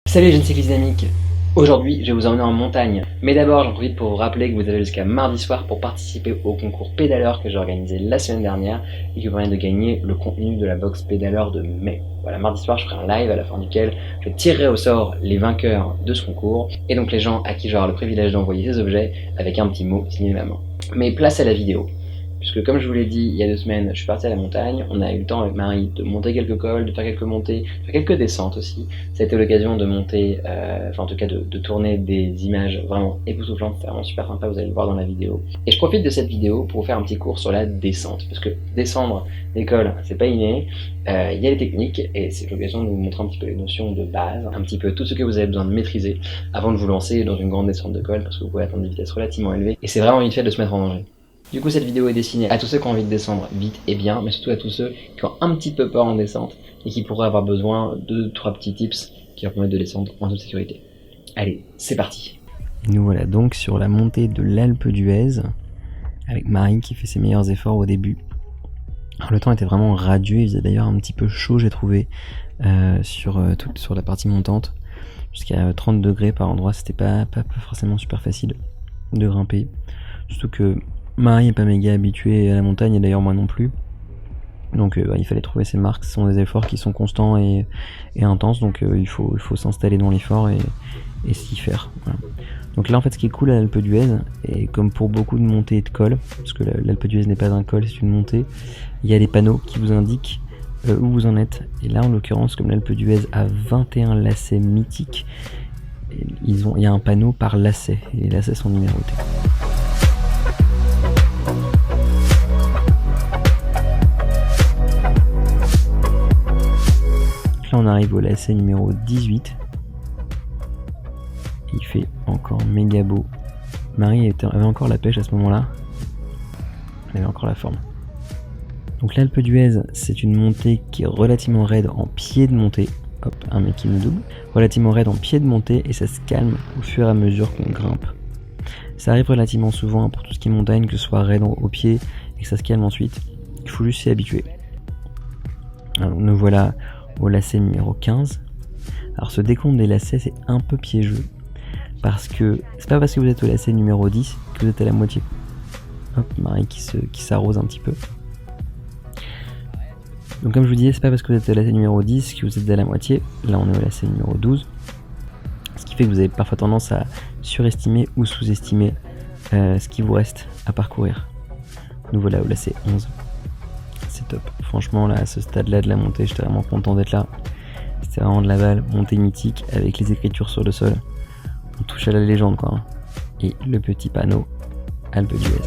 Salut les jeunes cyclistes dynamiques. Aujourd'hui, je vais vous emmener en montagne. Mais d'abord, j'en profite pour vous rappeler que vous avez jusqu'à mardi soir pour participer au concours pédaleur que j'ai organisé la semaine dernière et qui vous permet de gagner le contenu de la box pédaleur de mai. Voilà, mardi soir, je ferai un live à la fin duquel je tirerai au sort les vainqueurs de ce concours et donc les gens à qui j'aurai le privilège d'envoyer ces objets avec un petit mot signé de ma main. Mais place à la vidéo. Puisque comme je vous l'ai dit il y a 2 semaines, je suis parti à la montagne, on a eu le temps avec Marie de monter quelques cols, de faire quelques montées, de faire quelques descentes aussi. Ça a été l'occasion de monter, en tout cas de tourner des images vraiment époustouflantes, c'était vraiment super sympa, vous allez le voir dans la vidéo. Et je profite de cette vidéo pour vous faire un petit cours sur la descente, parce que descendre des cols, c'est pas inné, il y a les techniques, et c'est l'occasion de vous montrer un petit peu les notions de base, un petit peu tout ce que vous avez besoin de maîtriser avant de vous lancer dans une grande descente de col, parce que vous pouvez atteindre des vitesses relativement élevées, et c'est vraiment vite fait de se mettre en danger. Du coup, cette vidéo est destinée à tous ceux qui ont envie de descendre vite et bien, mais surtout à tous ceux qui ont un petit peu peur en descente et qui pourraient avoir besoin de 2-3 petits tips qui leur permettent de descendre en toute sécurité. Allez, c'est parti. Et nous voilà donc sur la montée de l'Alpe d'Huez, avec Marie qui fait ses meilleurs efforts au début. Alors, le temps était vraiment radieux, il faisait d'ailleurs un petit peu chaud, j'ai trouvé, sur la partie montante. Jusqu'à 30 degrés par endroit, c'était pas forcément super facile de grimper. Surtout que Marie n'est pas méga habituée à la montagne, et d'ailleurs moi non plus. Donc il fallait trouver ses marques, ce sont des efforts qui sont constants et intenses, donc il faut s'installer dans l'effort et s'y faire. Voilà. Donc là en fait ce qui est cool à l'Alpe d'Huez, et comme pour beaucoup de montées et de cols, parce que l'Alpe d'Huez n'est pas un col, c'est une montée, il y a des panneaux qui vous indiquent où vous en êtes. Et là en l'occurrence, comme l'Alpe d'Huez a 21 lacets mythiques, il y a un panneau par lacet, et les lacets sont numérotés. Là on arrive au lacet numéro 18. Il fait encore méga beau. Marie avait encore la pêche à ce moment là. Elle avait encore la forme. Donc l'Alpe d'Huez, c'est une montée qui est relativement raide en pied de montée. Hop, un mec qui nous double. Relativement raide en pied de montée, et ça se calme au fur et à mesure qu'on grimpe. Ça arrive relativement souvent pour tout ce qui est montagne, que ce soit raide au pied et que ça se calme ensuite. Il faut juste s'y habituer. Alors, nous voilà au lacet numéro 15. Alors ce décompte des lacets, c'est un peu piégeux, parce que c'est pas parce que vous êtes au lacet numéro 10 que vous êtes à la moitié. Hop, Marie qui s'arrose un petit peu. Donc comme je vous disais, c'est pas parce que vous êtes au lacet numéro 10 que vous êtes à la moitié. Là on est au lacet numéro 12. Ce qui fait que vous avez parfois tendance à surestimer ou sous-estimer ce qui vous reste à parcourir. Nous voilà au lacet 11. C'est top. Franchement là, à ce stade-là de la montée, j'étais vraiment content d'être là. C'était vraiment de la balle, montée mythique avec les écritures sur le sol. On touche à la légende quoi. Hein. Et le petit panneau Alpe d'Huez.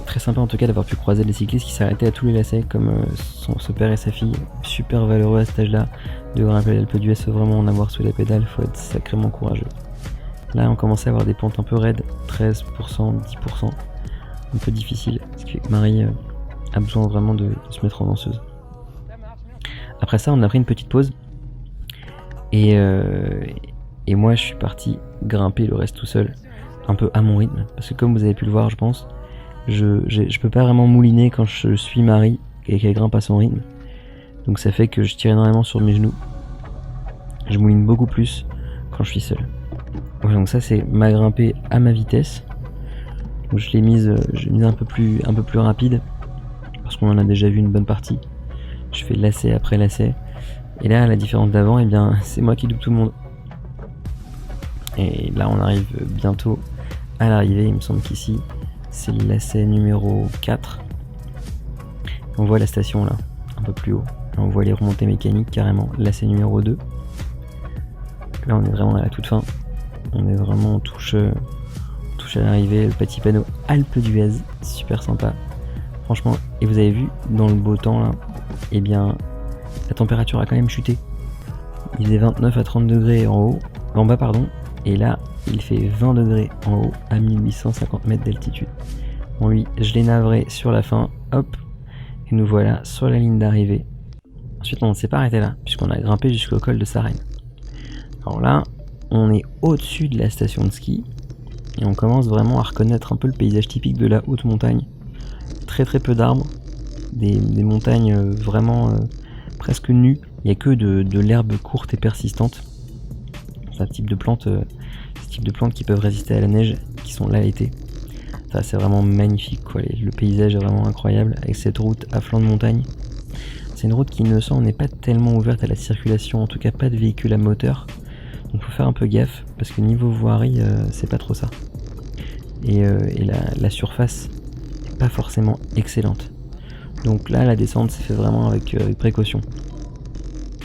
Très sympa en tout cas d'avoir pu croiser les cyclistes qui s'arrêtaient à tous les lacets comme son père et sa fille. Super valeureux à cet âge-là de grimper l'Alpe d'Huez, faut vraiment en avoir sous la pédale, faut être sacrément courageux. Là on commençait à avoir des pentes un peu raides, 13%, 10%, un peu difficile, ce qui fait que Marie a besoin vraiment de se mettre en danseuse. Après ça on a pris une petite pause, et moi je suis parti grimper le reste tout seul, un peu à mon rythme, parce que comme vous avez pu le voir je pense, je peux pas vraiment mouliner quand je suis Marie et qu'elle grimpe à son rythme, donc ça fait que je tire énormément sur mes genoux, je mouline beaucoup plus quand je suis seul. Voilà, donc ça c'est ma grimpée à ma vitesse. Donc je l'ai mise un peu plus rapide parce qu'on en a déjà vu une bonne partie. Je fais lacet après lacet, et là à la différence d'avant, eh bien c'est moi qui double tout le monde. Et là on arrive bientôt à l'arrivée, il me semble qu'ici c'est le lacet numéro 4. On voit la station là, un peu plus haut. Là on voit les remontées mécaniques carrément, lacet numéro 2. Là on est vraiment à la toute fin. On est vraiment, on touche à l'arrivée, le petit panneau Alpe d'Huez, super sympa. Franchement, et vous avez vu, dans le beau temps là, eh bien, la température a quand même chuté. Il faisait 29 à 30 degrés en bas, et là, il fait 20 degrés en haut, à 1850 mètres d'altitude. Bon oui, je l'ai navré sur la fin, hop, et nous voilà sur la ligne d'arrivée. Ensuite, on ne s'est pas arrêté là, puisqu'on a grimpé jusqu'au col de Sarenne. Alors là, on est au-dessus de la station de ski et on commence vraiment à reconnaître un peu le paysage typique de la haute montagne. Très peu d'arbres, des montagnes vraiment presque nues. Il n'y a que de l'herbe courte et persistante. C'est un type de plantes qui peuvent résister à la neige, qui sont là l'été. Ça, c'est vraiment magnifique, quoi. Le paysage est vraiment incroyable avec cette route à flanc de montagne. C'est une route qui, il me semble, n'est pas tellement ouverte à la circulation, en tout cas pas de véhicules à moteur. Donc faut faire un peu gaffe, parce que niveau voirie, c'est pas trop ça. Et la surface n'est pas forcément excellente. Donc là, la descente s'est fait vraiment avec précaution.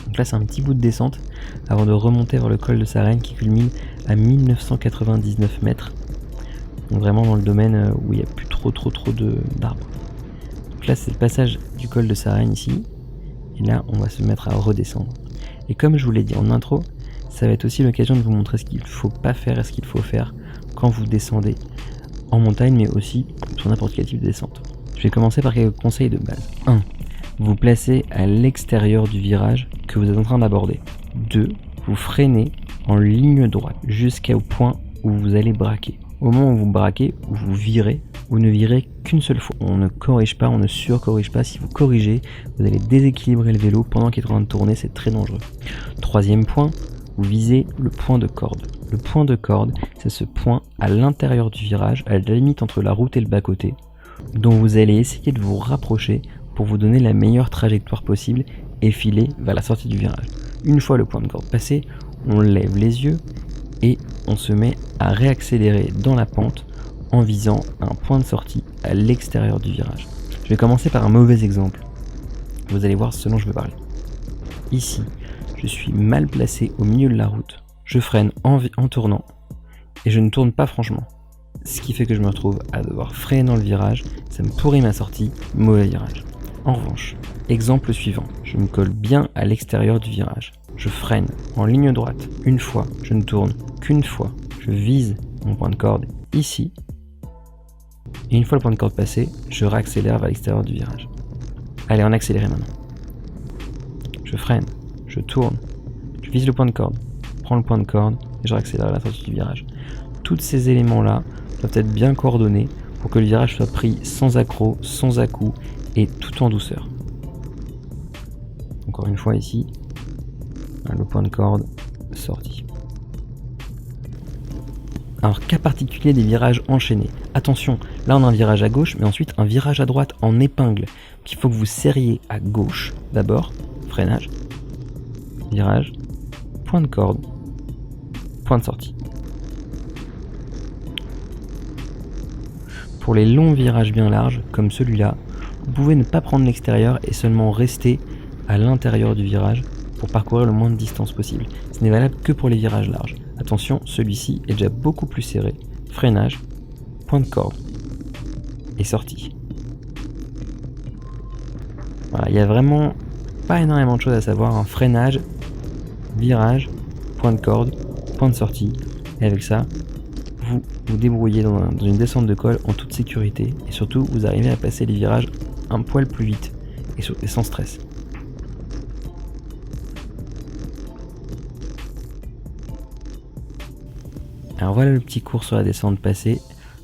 Donc là, c'est un petit bout de descente avant de remonter vers le col de Sarenne qui culmine à 1999 mètres. Donc vraiment dans le domaine où il n'y a plus trop d'arbres. Donc là, c'est le passage du col de Sarenne ici. Et là, on va se mettre à redescendre. Et comme je vous l'ai dit en intro, ça va être aussi l'occasion de vous montrer ce qu'il ne faut pas faire et ce qu'il faut faire quand vous descendez en montagne, mais aussi sur n'importe quel type de descente. Je vais commencer par quelques conseils de base. 1. Vous placez à l'extérieur du virage que vous êtes en train d'aborder. 2. Vous freinez en ligne droite jusqu'au point où vous allez braquer. Au moment où vous braquez, où vous virez, vous ne virez qu'une seule fois. On ne corrige pas, on ne surcorrige pas. Si vous corrigez, vous allez déséquilibrer le vélo pendant qu'il est en train de tourner, c'est très dangereux. 3e point, vous visez le point de corde. Le point de corde, c'est ce point à l'intérieur du virage, à la limite entre la route et le bas-côté, dont vous allez essayer de vous rapprocher pour vous donner la meilleure trajectoire possible et filer vers la sortie du virage. Une fois le point de corde passé, on lève les yeux et on se met à réaccélérer dans la pente en visant un point de sortie à l'extérieur du virage. Je vais commencer par un mauvais exemple. Vous allez voir ce dont je veux parler. Ici, je suis mal placé au milieu de la route. Je freine en tournant et je ne tourne pas franchement. Ce qui fait que je me retrouve à devoir freiner dans le virage, ça me pourrit ma sortie, mauvais virage. En revanche, exemple suivant, je me colle bien à l'extérieur du virage. Je freine en ligne droite une fois, je ne tourne qu'une fois, je vise mon point de corde ici, et une fois le point de corde passé, je réaccélère vers l'extérieur du virage. Allez, on accélère maintenant. Je freine, je tourne, je vise le point de corde, prends le point de corde et je réaccélère à la sortie du virage. Tous ces éléments-là doivent être bien coordonnés pour que le virage soit pris sans accroc, sans à-coups et tout en douceur. Encore une fois ici, le point de corde sorti. Alors, cas particulier des virages enchaînés. Attention, là on a un virage à gauche, mais ensuite un virage à droite en épingle. Donc il faut que vous serriez à gauche d'abord, freinage, virage, point de corde, point de sortie. Pour les longs virages bien larges, comme celui-là, vous pouvez ne pas prendre l'extérieur et seulement rester à l'intérieur du virage pour parcourir le moins de distance possible. Ce n'est valable que pour les virages larges. Attention, celui-ci est déjà beaucoup plus serré. Freinage, point de corde et sortie. Voilà, il n'y a vraiment pas énormément de choses à savoir. Un freinage, virage, point de corde, point de sortie. Et avec ça, vous vous débrouillez dans une descente de col en toute sécurité. Et surtout, vous arrivez à passer les virages un poil plus vite et sans stress. Alors voilà le petit cours sur la descente passée.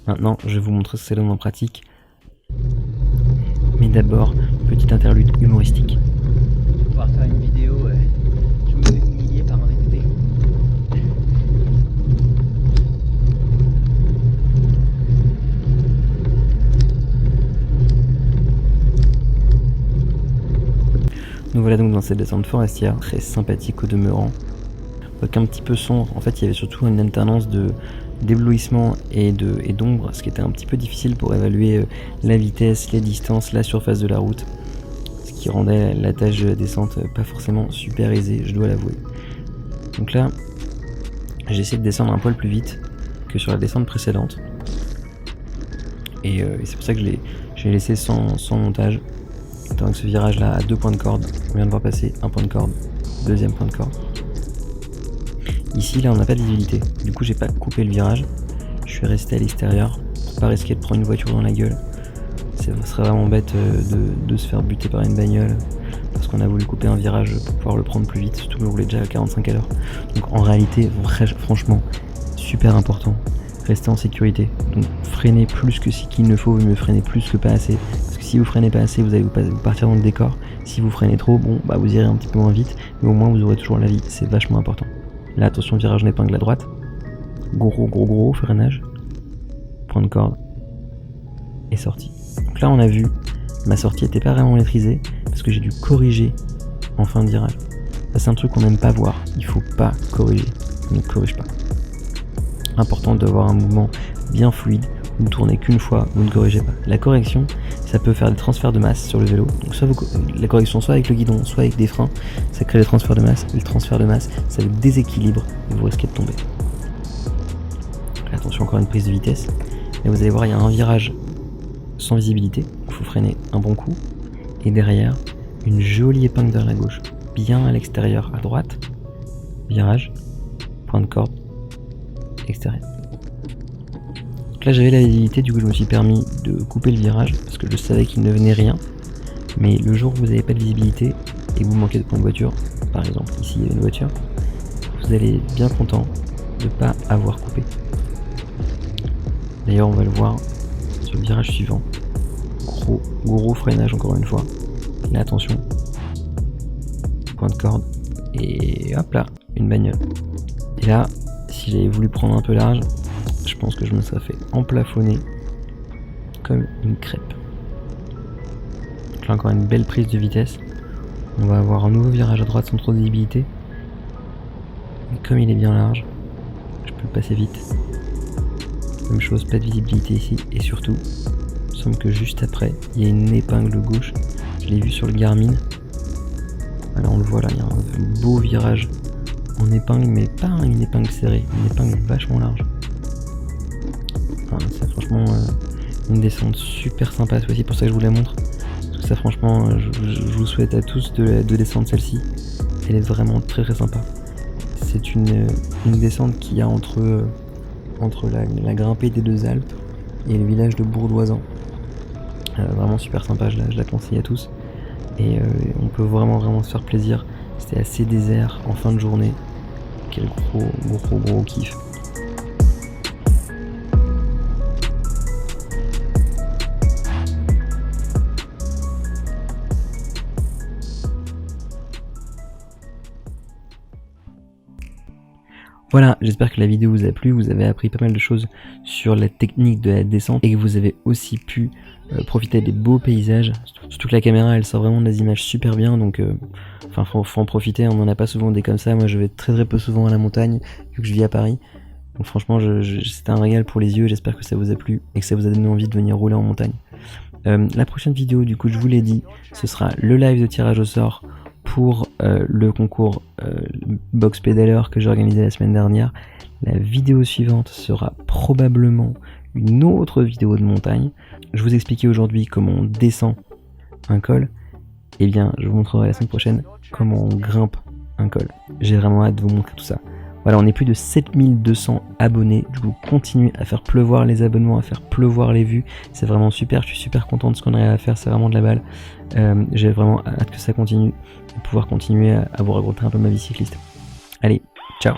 Maintenant, je vais vous montrer ce que ça donne en pratique. Mais d'abord, petite interlude humoristique. Je vais pouvoir faire une vidéo, je me fais humilier par un invité. Nous voilà donc dans cette descente forestière, très sympathique au demeurant. Un petit peu sombre, en fait il y avait surtout une alternance d'éblouissement et d'ombre, ce qui était un petit peu difficile pour évaluer la vitesse, les distances, la surface de la route, ce qui rendait la tâche de la descente pas forcément super aisée, je dois l'avouer. Donc là, j'ai essayé de descendre un poil plus vite que sur la descente précédente, et c'est pour ça que j'ai laissé sans montage, étant que ce virage là a 2 points de corde, on vient de voir passer un point de corde, deuxième point de corde. Ici, là, on n'a pas de visibilité. Du coup, j'ai pas coupé le virage. Je suis resté à l'extérieur pour pas risquer de prendre une voiture dans la gueule. Ce serait vraiment bête de se faire buter par une bagnole parce qu'on a voulu couper un virage pour pouvoir le prendre plus vite, surtout que je roulais déjà à 45 à l'heure. Donc en réalité, franchement, super important. Restez en sécurité. Donc freinez plus que ce qu'il ne faut, mais freinez plus que pas assez. Parce que si vous freinez pas assez, vous allez vous partir dans le décor. Si vous freinez trop, bon, bah vous irez un petit peu moins vite, mais au moins vous aurez toujours la vie, c'est vachement important. Là, attention, virage en épingle à droite. Gros freinage. Point de corde. Et sortie. Donc là, on a vu, ma sortie était pas vraiment maîtrisée, parce que j'ai dû corriger en fin de virage. Ça, c'est un truc qu'on n'aime pas voir, il faut pas corriger, on ne corrige pas. Important d'avoir un mouvement bien fluide, vous ne tournez qu'une fois, vous ne corrigez pas. La correction, ça peut faire des transferts de masse sur le vélo. Donc soit la correction soit avec le guidon, soit avec des freins, ça crée des transferts de masse. Et le transfert de masse, ça vous déséquilibre et vous risquez de tomber. Attention, encore une prise de vitesse. Et vous allez voir, il y a un virage sans visibilité, il faut freiner un bon coup. Et derrière, une jolie épingle vers la gauche, bien à l'extérieur, à droite. Virage, point de corde, extérieur. Donc là j'avais la visibilité, du coup je me suis permis de couper le virage parce que je savais qu'il ne venait rien. Mais le jour où vous n'avez pas de visibilité et que vous manquez de point de voiture, par exemple ici il y a une voiture, vous allez être bien content de ne pas avoir coupé. D'ailleurs on va le voir sur le virage suivant. Gros freinage encore une fois. Là attention, point de corde et hop là, une bagnole. Et là, si j'avais voulu prendre un peu large, je pense que je me serais fait emplafonner comme une crêpe. Donc là encore une belle prise de vitesse. On va avoir un nouveau virage à droite sans trop de visibilité. Mais comme il est bien large, je peux le passer vite. Même chose, pas de visibilité ici. Et surtout, il me semble que juste après, il y a une épingle gauche. Je l'ai vu sur le Garmin. Voilà, on le voit là, il y a un beau virage en épingle, mais pas une épingle serrée, une épingle vachement large. Enfin, c'est franchement une descente super sympa, c'est aussi pour ça que je vous la montre. Parce que ça franchement, je vous souhaite à tous de descendre celle-ci. Elle est vraiment très sympa. C'est une descente qu'il y a entre la grimpée des deux Alpes et le village de Bourdoisan. Vraiment super sympa, je la conseille à tous. Et on peut vraiment se faire plaisir. C'était assez désert en fin de journée. Quel gros kiff. Voilà, j'espère que la vidéo vous a plu, vous avez appris pas mal de choses sur la technique de la descente et que vous avez aussi pu profiter des beaux paysages. Surtout que la caméra elle sort vraiment des images super bien, donc faut en profiter, on n'en a pas souvent des comme ça. Moi je vais très peu souvent à la montagne vu que je vis à Paris. Donc franchement c'était un régal pour les yeux, j'espère que ça vous a plu et que ça vous a donné envie de venir rouler en montagne. La prochaine vidéo, du coup je vous l'ai dit, ce sera le live de tirage au sort pour le concours box pédaleur que j'ai organisé la semaine dernière. La vidéo suivante sera probablement une autre vidéo de montagne. Je vous expliquais aujourd'hui comment on descend un col. Et bien je vous montrerai la semaine prochaine comment on grimpe un col. J'ai vraiment hâte de vous montrer tout ça. Voilà, on est plus de 7200 abonnés. Du coup, continuez à faire pleuvoir les abonnements, à faire pleuvoir les vues. C'est vraiment super, je suis super content de ce qu'on arrive à faire, c'est vraiment de la balle. J'ai vraiment hâte que ça continue, de pouvoir continuer à vous raconter un peu ma vie cycliste. Allez, ciao!